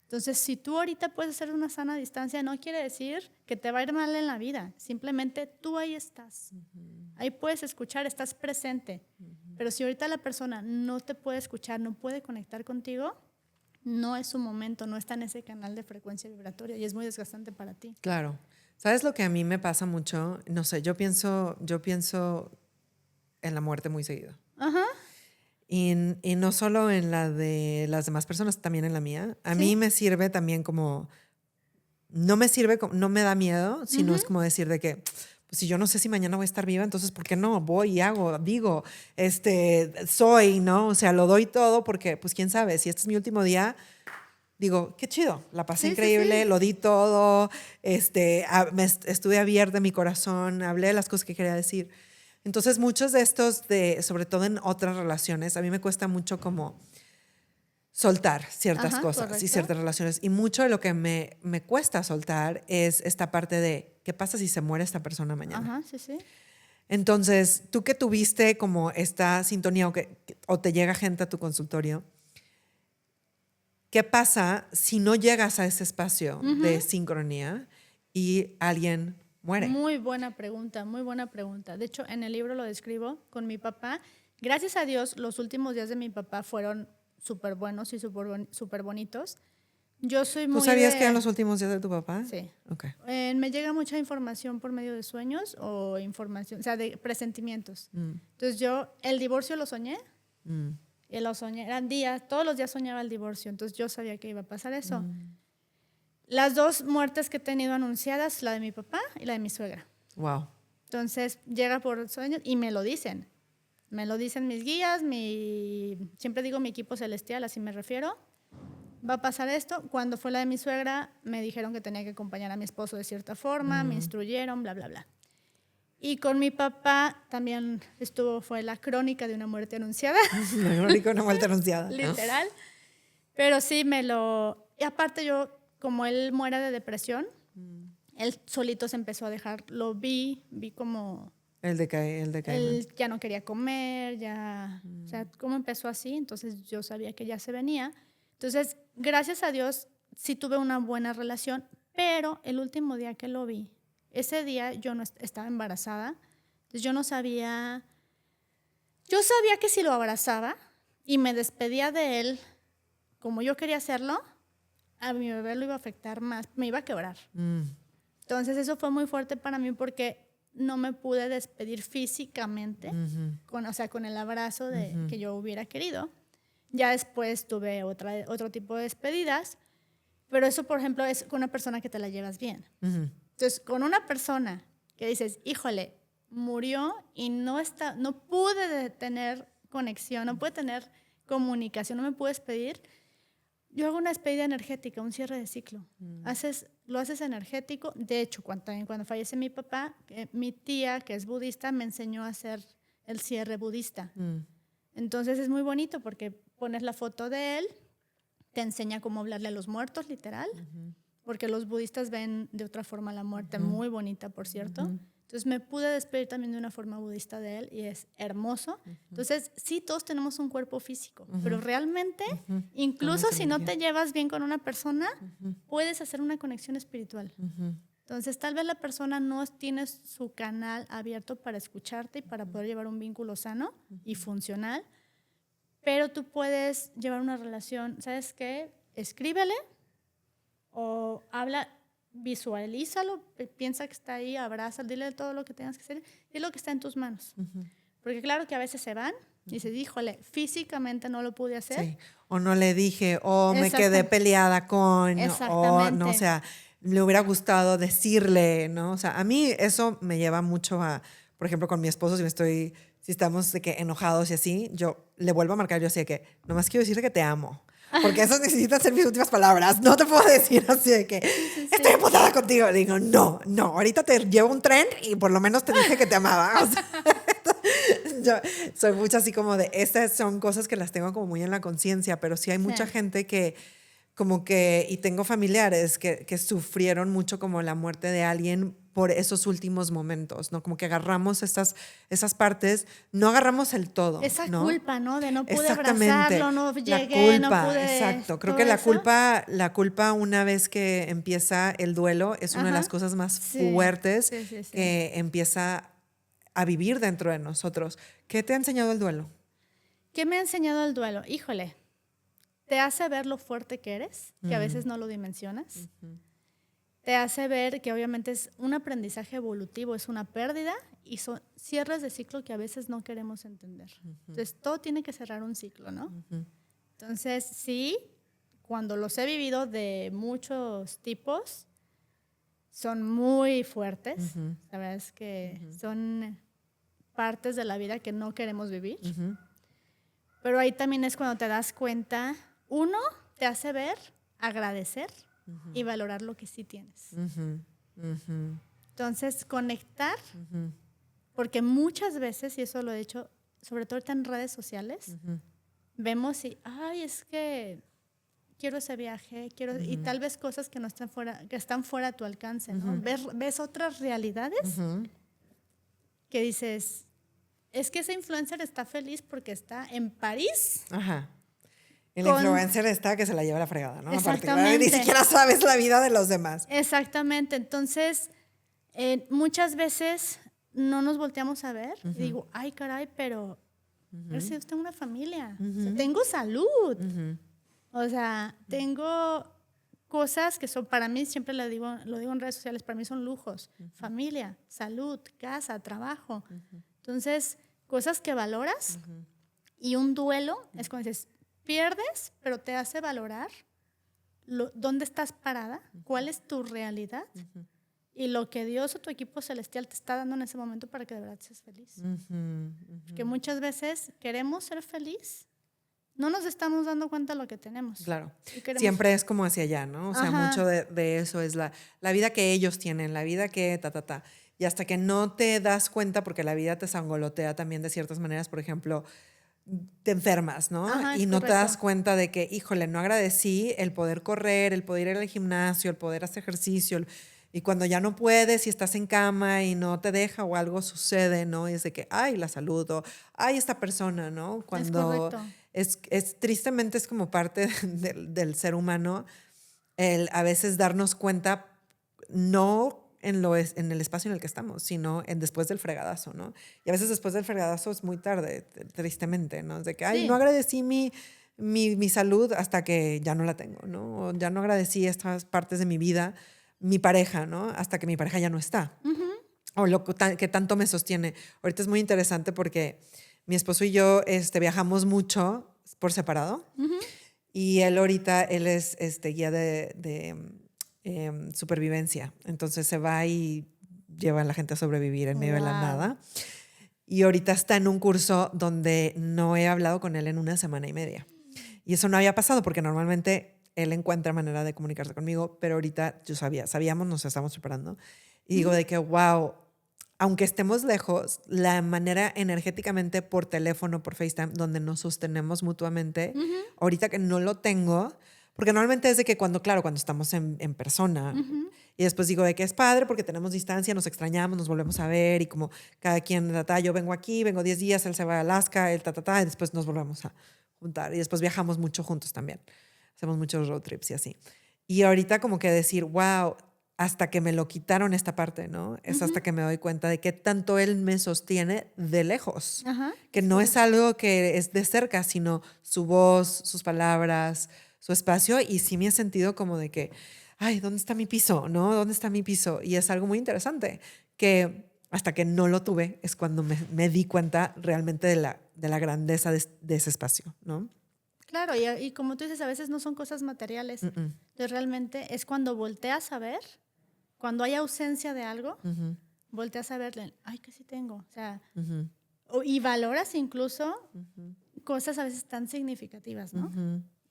Entonces, si tú ahorita puedes hacer una sana distancia, no quiere decir que te va a ir mal en la vida. Simplemente tú ahí estás. Ahí puedes escuchar, estás presente. Pero si ahorita la persona no te puede escuchar, no puede conectar contigo, no es su momento, no está en ese canal de frecuencia vibratoria y es muy desgastante para ti. Claro. ¿Sabes lo que a mí me pasa mucho? No sé, yo pienso en la muerte muy seguido. Ajá. Y no solo en la de las demás personas, también en la mía. A mí me sirve también como... No me da miedo, sino es como decir de que, pues si yo no sé si mañana voy a estar viva, entonces ¿por qué no? Voy y hago, digo, soy, ¿no? O sea, lo doy todo porque, pues quién sabe, si este es mi último día, digo, qué chido, la pasé increíble, lo di todo, estuve abierta en mi corazón, hablé de las cosas que quería decir. Entonces, muchos de estos, sobre todo en otras relaciones, a mí me cuesta mucho como soltar ciertas cosas correcto. y ciertas relaciones. Y mucho de lo que me cuesta soltar es esta parte de, ¿qué pasa si se muere esta persona mañana? Ajá, sí. Entonces, tú que tuviste como esta sintonía o te llega gente a tu consultorio, ¿qué pasa si no llegas a ese espacio de sincronía y alguien muere? Muy buena pregunta, muy buena pregunta. De hecho, en el libro lo describo con mi papá. Gracias a Dios, los últimos días de mi papá fueron súper buenos y súper bonitos. Yo soy muy ¿Tú sabías que eran los últimos días de tu papá? Sí. Okay. Me llega mucha información por medio de sueños o información, o sea, de presentimientos. Entonces el divorcio lo soñé. Y lo soñé, eran días, todos los días soñaba el divorcio, entonces yo sabía que iba a pasar eso. Las dos muertes que he tenido anunciadas, la de mi papá y la de mi suegra. Wow. Entonces llega por sueños y me lo dicen. Me lo dicen mis guías, siempre digo mi equipo celestial, así me refiero. Va a pasar esto. Cuando fue la de mi suegra, me dijeron que tenía que acompañar a mi esposo de cierta forma, me instruyeron, bla, bla, bla. Y con mi papá también fue la crónica de una muerte anunciada. La crónica de una muerte anunciada. Literal. Pero sí y aparte yo, como él muere de depresión, él solito se empezó a dejar, lo vi como... El decae. Él ya no quería comer, o sea, cómo empezó así, entonces yo sabía que ya se venía. Entonces, gracias a Dios, sí tuve una buena relación, pero el último día que lo vi, ese día yo no estaba embarazada, entonces yo sabía que si lo abrazaba y me despedía de él como yo quería hacerlo, a mi bebé lo iba a afectar más, me iba a quebrar. Entonces eso fue muy fuerte para mí porque no me pude despedir físicamente, con el abrazo que yo hubiera querido. Ya después tuve otro tipo de despedidas, pero eso, por ejemplo, es con una persona que te la llevas bien. Entonces, con una persona que dices, híjole, murió y no pude tener conexión, no pude tener comunicación, no me pude despedir, yo hago una despedida energética, un cierre de ciclo. Lo haces energético. De hecho, cuando fallece mi papá, mi tía, que es budista, me enseñó a hacer el cierre budista. Entonces es muy bonito porque pones la foto de él, te enseña cómo hablarle a los muertos, literal, porque los budistas ven de otra forma la muerte, muy bonita, por cierto. Entonces me pude despedir también de una forma budista de él y es hermoso. Entonces sí, todos tenemos un cuerpo físico, pero realmente, incluso si no te llevas bien con una persona, puedes hacer una conexión espiritual. Entonces tal vez la persona no tiene su canal abierto para escucharte y para poder llevar un vínculo sano y funcional, pero tú puedes llevar una relación, ¿sabes qué? Escríbele o visualízalo, piensa que está ahí, abrázalo, dile todo lo que tengas que hacer, y lo que está en tus manos. Porque claro que a veces se van y dices, híjole, físicamente no lo pude hacer. Sí. O no le dije, o me Exacto. quedé peleada con, o no, o Exactamente. sea, le hubiera gustado decirle, ¿no? O sea, a mí eso me lleva mucho a, por ejemplo, con mi esposo, si estamos de que enojados y así, yo le vuelvo a marcar, yo así de que, nomás quiero decirte que te amo. Porque esas necesitan ser mis últimas palabras. No te puedo decir así de que Sí. estoy emputada contigo. Digo, no, ahorita te llevo un tren y por lo menos te dije que te amaba. O sea, yo soy mucho así como de, estas son cosas que las tengo como muy en la conciencia, pero sí hay mucha gente que como que, y tengo familiares que sufrieron mucho como la muerte de alguien por esos últimos momentos, ¿no? Como que agarramos esas partes, no agarramos el todo, Esa ¿no? culpa, ¿no? De no pude Exactamente. abrazarlo, no La llegué, no culpa, pude. exacto. Creo todo que eso. la culpa una vez que empieza el duelo es una de las cosas más fuertes Sí. que empieza a vivir dentro de nosotros. ¿Qué te ha enseñado el duelo? ¿Qué me ha enseñado el duelo? Híjole, te hace ver lo fuerte que eres, que a veces no lo dimensionas. Te hace ver que obviamente es un aprendizaje evolutivo, es una pérdida y son cierres de ciclo que a veces no queremos entender. Entonces, todo tiene que cerrar un ciclo, ¿no? Entonces, sí, cuando los he vivido de muchos tipos, son muy fuertes. La verdad es que son partes de la vida que no queremos vivir. Pero ahí también es cuando te das cuenta, uno, te hace ver, agradecer y valorar lo que sí tienes. Entonces, conectar, porque muchas veces, y eso lo he hecho, sobre todo ahorita en redes sociales, vemos y, ay, es que quiero ese viaje, y tal vez cosas que no están fuera, que están fuera de tu alcance, ¿no? Ves otras realidades que dices, es que ese influencer está feliz porque está en París. Ajá. El influencer está que se la lleva la fregada, ¿no? Exactamente. Ni siquiera sabes la vida de los demás. Exactamente. Entonces, muchas veces no nos volteamos a ver y digo, ay, caray, pero gracias a Dios tengo una familia. O sea, tengo salud. O sea, tengo cosas que son, para mí, siempre lo digo en redes sociales, para mí son lujos. Familia, salud, casa, trabajo. Entonces, cosas que valoras y un duelo es cuando dices, pierdes, pero te hace valorar dónde estás parada, cuál es tu realidad y lo que Dios o tu equipo celestial te está dando en ese momento para que de verdad seas feliz. Porque muchas veces queremos ser feliz, no nos estamos dando cuenta de lo que tenemos. Claro. Siempre es como hacia allá, ¿no? O sea, mucho de eso es la vida que ellos tienen, la vida que Y hasta que no te das cuenta, porque la vida te sangolotea también de ciertas maneras, por ejemplo, te enfermas, ¿no? Y no te das cuenta de que, híjole, no agradecí el poder correr, el poder ir al gimnasio, el poder hacer ejercicio. Y cuando ya no puedes y estás en cama y no te deja o algo sucede, ¿no? Y es de que, ay, la salud, o ay, esta persona, ¿no? Cuando es tristemente es como parte del ser humano el a veces darnos cuenta, no en el espacio en el que estamos, sino después del fregadazo, ¿no? Y a veces después del fregadazo es muy tarde, tristemente, ¿no? Es de que, ay, no agradecí mi salud hasta que ya no la tengo, ¿no? O ya no agradecí estas partes de mi vida, mi pareja, ¿no? Hasta que mi pareja ya no está. O lo que tanto me sostiene. Ahorita es muy interesante porque mi esposo y yo viajamos mucho por separado. Y él es guía de supervivencia. Entonces se va y lleva a la gente a sobrevivir en medio de la nada. Y ahorita está en un curso donde no he hablado con él en 1 semana y media. Y eso no había pasado porque normalmente él encuentra manera de comunicarse conmigo, pero ahorita sabíamos, nos estamos preparando. Y digo de que, wow, aunque estemos lejos, la manera energéticamente por teléfono, por FaceTime, donde nos sostenemos mutuamente, ahorita que no lo tengo, porque normalmente es de que cuando estamos en persona, y después digo de que es padre porque tenemos distancia, nos extrañamos, nos volvemos a ver y como cada quien, yo vengo aquí, vengo 10 días, él se va a Alaska, él y después nos volvemos a juntar y después viajamos mucho juntos también. Hacemos muchos road trips y así. Y ahorita como que decir, wow, hasta que me lo quitaron esta parte, ¿no? Es hasta que me doy cuenta de qué tanto él me sostiene de lejos. Que no es algo que es de cerca, sino su voz, sus palabras, su espacio. Y sí me he sentido como de que, ay, ¿dónde está mi piso? ¿No? ¿Dónde está mi piso? Y es algo muy interesante, que hasta que no lo tuve, es cuando me di cuenta realmente de la grandeza de ese espacio, ¿no? Claro, y como tú dices, a veces no son cosas materiales. Entonces realmente es cuando volteas a ver, cuando hay ausencia de algo, volteas a ver, ay, que sí tengo. O sea, y valoras incluso cosas a veces tan significativas, ¿no?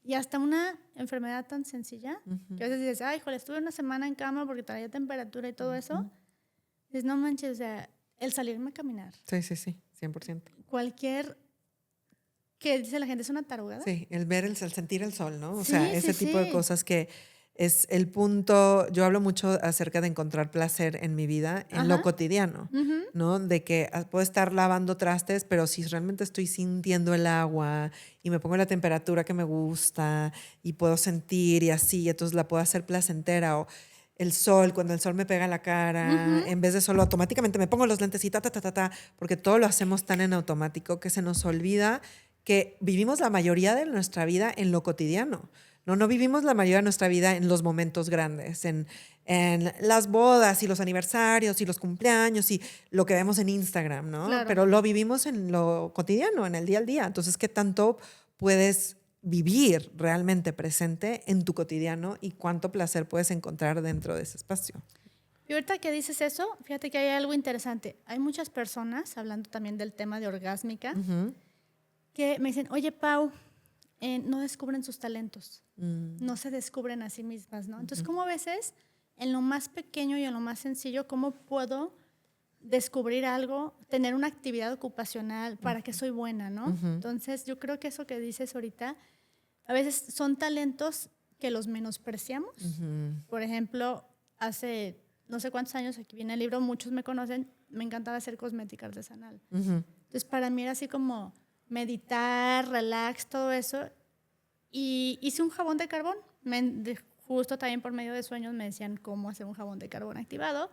Y hasta una enfermedad tan sencilla, que a veces dices, ay, joder, estuve una semana en cama porque traía temperatura y todo eso. Dices, no manches, o sea, el salirme a caminar. Sí, 100%. Cualquier, que dice la gente, es una tarugada. Sí, el sentir el sol, ¿no? O Sí, sea, ese tipo de cosas que es el punto. Yo hablo mucho acerca de encontrar placer en mi vida, en lo cotidiano, ¿no? De que puedo estar lavando trastes, pero si realmente estoy sintiendo el agua y me pongo la temperatura que me gusta y puedo sentir y así, entonces la puedo hacer placentera. O el sol, cuando el sol me pega la cara, en vez de solo automáticamente me pongo los lentes y porque todo lo hacemos tan en automático que se nos olvida que vivimos la mayoría de nuestra vida en lo cotidiano. No vivimos la mayoría de nuestra vida en los momentos grandes, en las bodas y los aniversarios y los cumpleaños y lo que vemos en Instagram, ¿no? Claro. Pero lo vivimos en lo cotidiano, en el día al día. Entonces, ¿qué tanto puedes vivir realmente presente en tu cotidiano y cuánto placer puedes encontrar dentro de ese espacio? Y ahorita que dices eso, fíjate que hay algo interesante. Hay muchas personas, hablando también del tema de orgásmica, que me dicen, oye, Pau, no descubren sus talentos, no se descubren a sí mismas, ¿no? Entonces, ¿cómo a veces, en lo más pequeño y en lo más sencillo, cómo puedo descubrir algo, tener una actividad ocupacional, para qué soy buena, ¿no? Entonces, yo creo que eso que dices ahorita, a veces son talentos que los menospreciamos. Por ejemplo, hace no sé cuántos años, aquí viene el libro, muchos me conocen, me encantaba hacer cosmética artesanal. Entonces, para mí era así como meditar, relax, todo eso. Y hice un jabón de carbón. Justo también por medio de sueños me decían cómo hacer un jabón de carbón activado.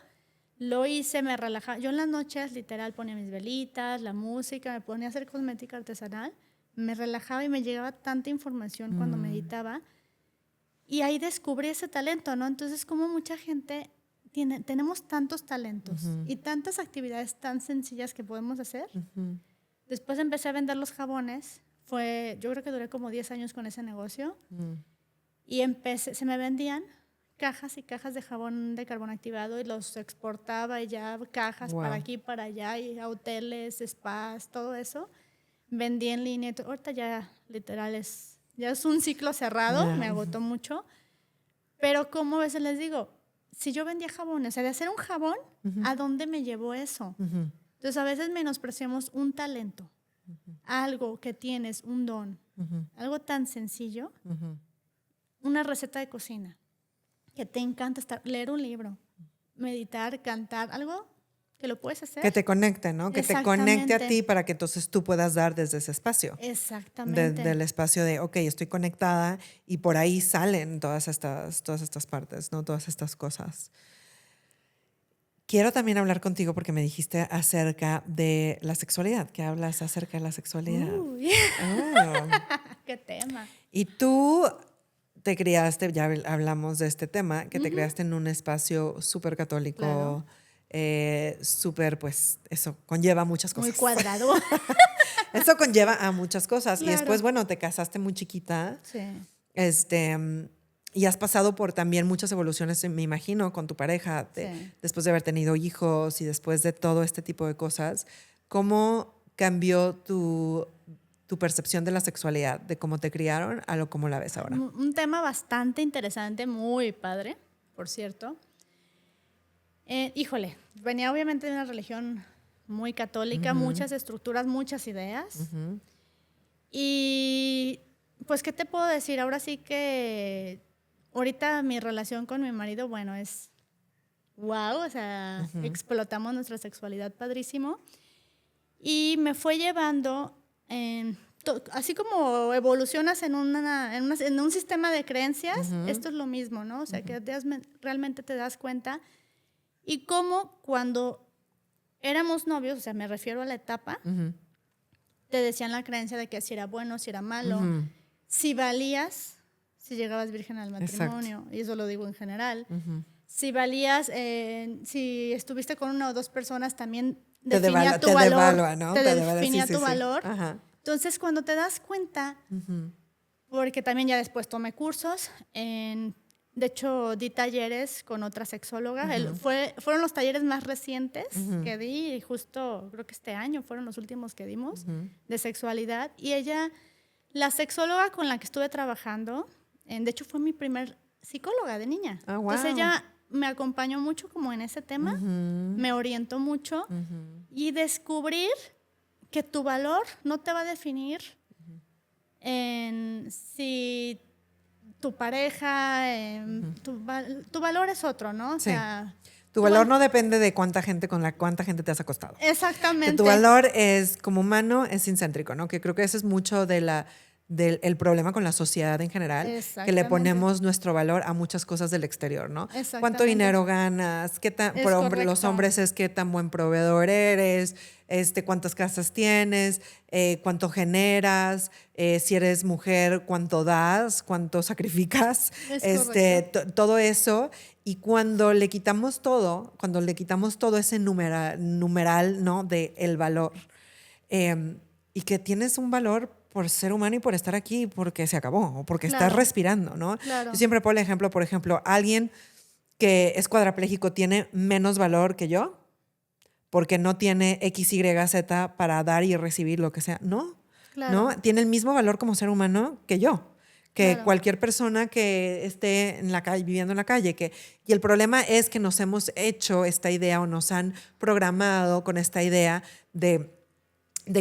Lo hice, me relajaba. Yo en las noches, literal, ponía mis velitas, la música, me ponía a hacer cosmética artesanal. Me relajaba y me llegaba tanta información cuando meditaba. Y ahí descubrí ese talento, ¿no? Entonces, como mucha gente tenemos tantos talentos y tantas actividades tan sencillas que podemos hacer. Después empecé a vender los jabones. Yo creo que duré como 10 años con ese negocio. Y se me vendían cajas y cajas de jabón de carbón activado y los exportaba y ya cajas para aquí, para allá, y a hoteles, spas, todo eso. Vendí en línea. Ahorita ya literal ya es un ciclo cerrado, me agotó mucho. Pero como a veces les digo, si yo vendía jabones, o sea, de hacer un jabón, ¿a dónde me llevó eso? Entonces, a veces menospreciamos un talento, algo que tienes, un don, algo tan sencillo, una receta de cocina, que te encanta leer un libro, meditar, cantar, algo que lo puedes hacer. Que te conecte, ¿no? Que te conecte a ti para que entonces tú puedas dar desde ese espacio. Exactamente. Del espacio de, ok, estoy conectada y por ahí salen todas estas partes, ¿no? Todas estas cosas. Quiero también hablar contigo porque me dijiste acerca de la sexualidad, que hablas acerca de la sexualidad. ¡Qué tema! Y tú te criaste, ya hablamos de este tema, que te criaste en un espacio súper católico, Claro. Súper, pues eso conlleva muchas cosas. Muy cuadrado. Eso conlleva a muchas cosas. Claro. Y después, bueno, te casaste muy chiquita. Sí. Y has pasado por también muchas evoluciones, me imagino, con tu pareja, después de haber tenido hijos y después de todo este tipo de cosas. ¿Cómo cambió tu percepción de la sexualidad, de cómo te criaron a lo como la ves ahora? Un tema bastante interesante, muy padre, por cierto. Híjole, venía obviamente de una religión muy católica, muchas estructuras, muchas ideas. Y pues, ¿qué te puedo decir? Ahora sí que ahorita mi relación con mi marido, bueno, es wow, o sea, explotamos nuestra sexualidad padrísimo. Y me fue llevando, así como evolucionas en un sistema de creencias, esto es lo mismo, ¿no? O sea, que realmente te das cuenta. Y cómo cuando éramos novios, o sea, me refiero a la etapa, te decían la creencia de que si era bueno, si era malo, si valías, si llegabas virgen al matrimonio, y eso lo digo en general. Si valías, si estuviste con 1 o 2 personas, también Te definía tu te valor. devalúa, ¿no? Te devalúa, definía sí, tu sí. valor. Ajá. Entonces, cuando te das cuenta, porque también ya después tomé cursos, de hecho, di talleres con otra sexóloga. Fueron los talleres más recientes que di, y justo creo que este año fueron los últimos que dimos de sexualidad. Y ella, la sexóloga con la que estuve trabajando, de hecho fue mi primer psicóloga de niña. Ah, wow. Entonces ella me acompañó mucho como en ese tema, me orientó mucho y descubrir que tu valor no te va a definir en si tu pareja, tu valor es otro, ¿no? O Sí. sea, Tu valor no depende de cuánta gente te has acostado. Exactamente. Que tu valor es, como humano, es incéntrico, ¿no? Que creo que ese es mucho del el problema con la sociedad en general, que le ponemos nuestro valor a muchas cosas del exterior, ¿no? ¿Cuánto dinero ganas? ¿Qué tan, los hombres es qué tan buen proveedor eres? ¿Cuántas casas tienes? ¿Cuánto generas? Si eres mujer, ¿cuánto das? ¿Cuánto sacrificas? Todo eso. Y cuando le quitamos todo ese numeral, ¿no? De el valor, y que tienes un valor por ser humano y por estar aquí, porque se acabó, o porque estás respirando, ¿no? Claro. Yo siempre pongo el ejemplo, por ejemplo, alguien que es cuadrapléjico tiene menos valor que yo porque no tiene X, Y, Z para dar y recibir lo que sea. No, claro. ¿no? Tiene el mismo valor como ser humano que yo, que cualquier persona que esté en la calle, viviendo en la calle. Y el problema es que nos hemos hecho esta idea o nos han programado con esta idea de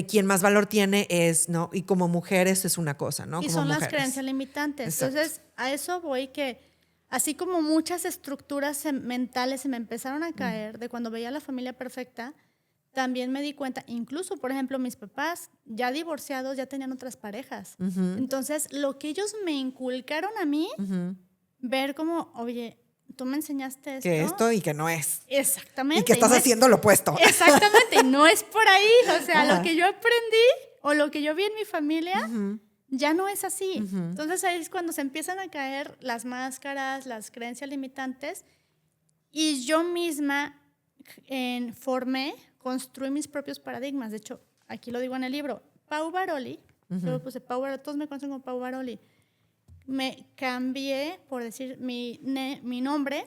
quién más valor tiene es, ¿no? Y como mujeres es una cosa, ¿no? Y como son mujeres. Las creencias limitantes. Exacto. Entonces, a eso voy, que así como muchas estructuras mentales se me empezaron a caer de cuando veía La Familia Perfecta, también me di cuenta, incluso, por ejemplo, mis papás, ya divorciados, ya tenían otras parejas. Entonces, lo que ellos me inculcaron a mí, ver como, oye, tú me enseñaste esto. Que esto y que no es. Exactamente. Y que estás haciendo lo opuesto. Exactamente, y no es por ahí. O sea, lo que yo aprendí o lo que yo vi en mi familia ya no es así. Entonces ahí es cuando se empiezan a caer las máscaras, las creencias limitantes, y yo misma construí mis propios paradigmas. De hecho, aquí lo digo en el libro, Pau Baroli, yo puse Pau Baroli, todos me conocen como Pau Baroli. Me cambié, por decir mi nombre,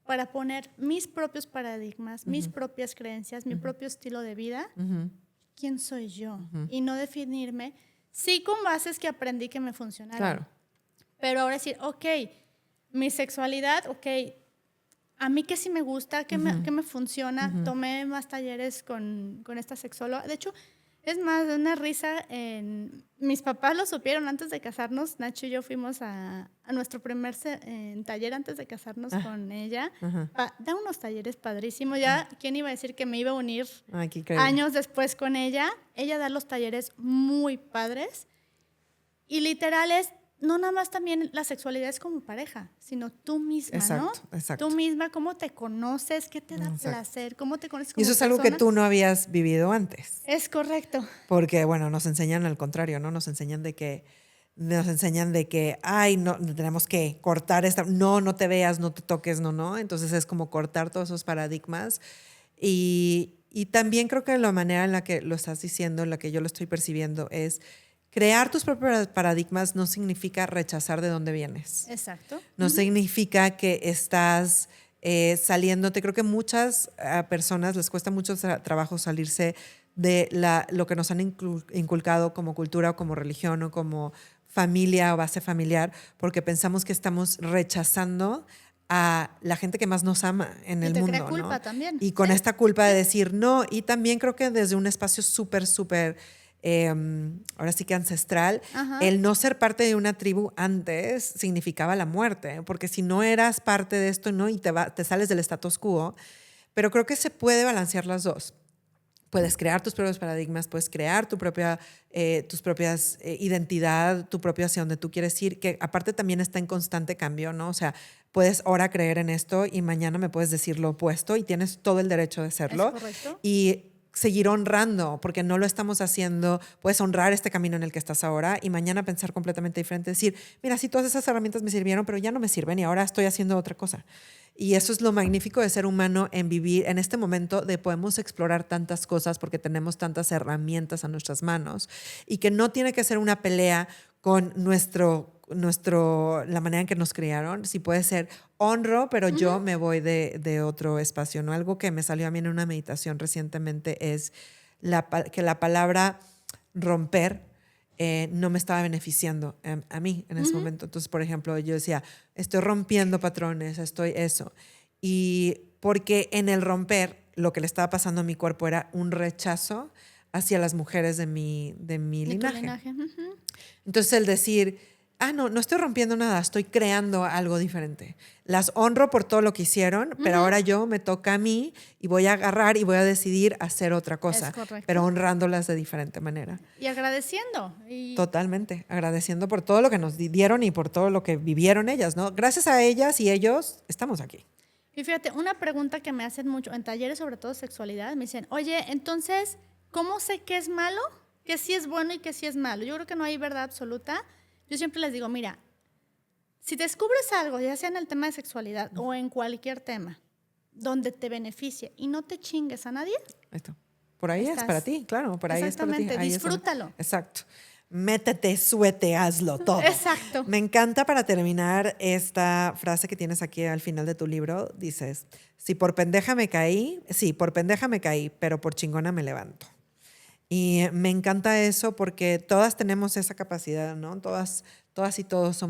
para poner mis propios paradigmas, mis propias creencias, mi propio estilo de vida. ¿Quién soy yo? Y no definirme, sí, con bases que aprendí que me funcionaron. Claro. Pero ahora decir, ok, mi sexualidad, ok, a mí que sí me gusta, que me funciona. Tomé más talleres con esta sexóloga. De hecho, es más, de una risa, mis papás lo supieron antes de casarnos. Nacho y yo fuimos a nuestro primer taller antes de casarnos con ella. Da unos talleres padrísimos. Ya, ¿quién iba a decir que me iba a unir años después con ella? Ella da los talleres muy padres. Y literal es, no nada más también la sexualidad es como pareja, sino tú misma, ¿no? Exacto. Tú misma, cómo te conoces, qué te da placer, cómo te conoces como Y eso es algo que tú no habías vivido antes. Es correcto. Porque, bueno, nos enseñan al contrario, ¿no? Nos enseñan de que, ay, no, tenemos que cortar no te veas, no te toques, no. Entonces es como cortar todos esos paradigmas. Y también creo que la manera en la que lo estás diciendo, en la que yo lo estoy percibiendo, es crear tus propios paradigmas no significa rechazar de dónde vienes. Exacto. No significa que estás saliéndote. Creo que muchas personas les cuesta mucho trabajo salirse de lo que nos han inculcado como cultura o como religión o como familia o base familiar, porque pensamos que estamos rechazando a la gente que más nos ama en el mundo. Y te crea culpa, ¿no? También. Y con esta culpa de decir no. Y también creo que desde un espacio súper ahora sí que ancestral, el no ser parte de una tribu antes significaba la muerte, porque si no eras parte de esto, ¿no? Y te sales del status quo. Pero creo que se puede balancear las dos. Puedes crear tus propios paradigmas, puedes crear tus propias identidad, tu propio hacia donde tú quieres ir, que aparte también está en constante cambio, ¿no? O sea, puedes ahora creer en esto y mañana me puedes decir lo opuesto y tienes todo el derecho de hacerlo. ¿Es correcto? Y seguir honrando, porque no lo estamos haciendo. Puedes honrar este camino en el que estás ahora y mañana pensar completamente diferente, decir, mira, sí, todas esas herramientas me sirvieron, pero ya no me sirven y ahora estoy haciendo otra cosa. Y eso es lo magnífico de ser humano, en vivir en este momento de podemos explorar tantas cosas porque tenemos tantas herramientas a nuestras manos y que no tiene que ser una pelea con la manera en que nos criaron. Sí puede ser honro, pero yo me voy de otro espacio, ¿no? Algo que me salió a mí en una meditación recientemente es que la palabra romper no me estaba beneficiando a mí en ese momento. Entonces, por ejemplo, yo decía, estoy rompiendo patrones, estoy eso. Y porque en el romper, lo que le estaba pasando a mi cuerpo era un rechazo hacia las mujeres de mi linaje. Entonces, el decir, no estoy rompiendo nada, estoy creando algo diferente. Las honro por todo lo que hicieron, pero ahora me toca a mí y voy a agarrar y voy a decidir hacer otra cosa, pero honrándolas de diferente manera. Y agradeciendo. Totalmente, agradeciendo por todo lo que nos dieron y por todo lo que vivieron ellas, ¿no? Gracias a ellas y ellos estamos aquí. Y fíjate, una pregunta que me hacen mucho en talleres, sobre todo sexualidad, me dicen, oye, entonces, ¿cómo sé qué es malo? ¿Qué sí es bueno y qué sí es malo? Yo creo que no hay verdad absoluta. Yo siempre les digo, mira, si descubres algo, ya sea en el tema de sexualidad o en cualquier tema, donde te beneficie y no te chingues a nadie. Esto. Por ahí es para ti, claro, por ahí es para ti. Exactamente, disfrútalo. Exacto. Métete, suete, hazlo todo. Exacto. Me encanta para terminar esta frase que tienes aquí al final de tu libro. Dices, por pendeja me caí, pero por chingona me levanto. Y me encanta eso porque todas tenemos esa capacidad, ¿no? Todas y todos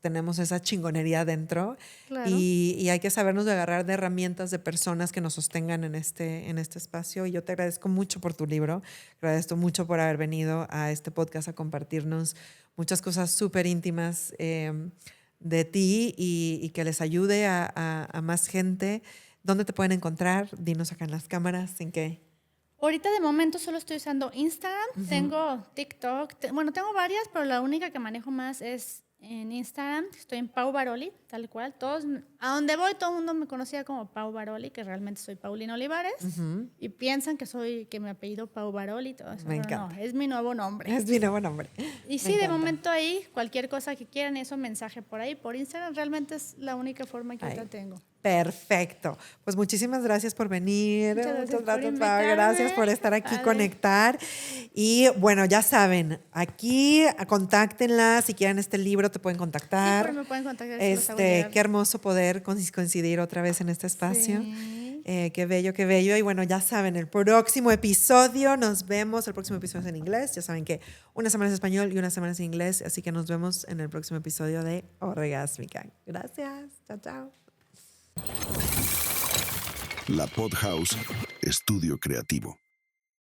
tenemos esa chingonería dentro. Claro. Y hay que sabernos de agarrar de herramientas de personas que nos sostengan en este espacio. Y yo te agradezco mucho por tu libro, agradezco mucho por haber venido a este podcast a compartirnos muchas cosas súper íntimas de ti y que les ayude a más gente. ¿Dónde te pueden encontrar? Dinos acá en las cámaras, ¿en qué? Ahorita de momento solo estoy usando Instagram, tengo TikTok, tengo varias, pero la única que manejo más es en Instagram. Estoy en Pau Baroli, tal cual. A donde voy todo el mundo me conocía como Pau Baroli, que realmente soy Paulina Olivares, y piensan que mi apellido Pau Baroli y todo eso. Me encanta. No, es mi nuevo nombre. Es mi nuevo nombre. Y sí, de momento ahí, cualquier cosa que quieran, eso, mensaje por ahí, por Instagram, realmente es la única forma que ahorita tengo. Perfecto. Pues muchísimas gracias por venir. Muchas gracias por gracias por estar aquí, conectar. Y bueno, ya saben, aquí contáctenla. Si quieren este libro, te pueden contactar. Sí, me pueden contactar. Qué hermoso poder coincidir otra vez en este espacio. Sí. Qué bello, qué bello. Y bueno, ya saben, el próximo episodio nos vemos. El próximo episodio es en inglés. Ya saben que una semana es español y una semana es en inglés. Así que nos vemos en el próximo episodio de Orgásmica. Gracias. Chao, chao. La Podhouse, estudio creativo.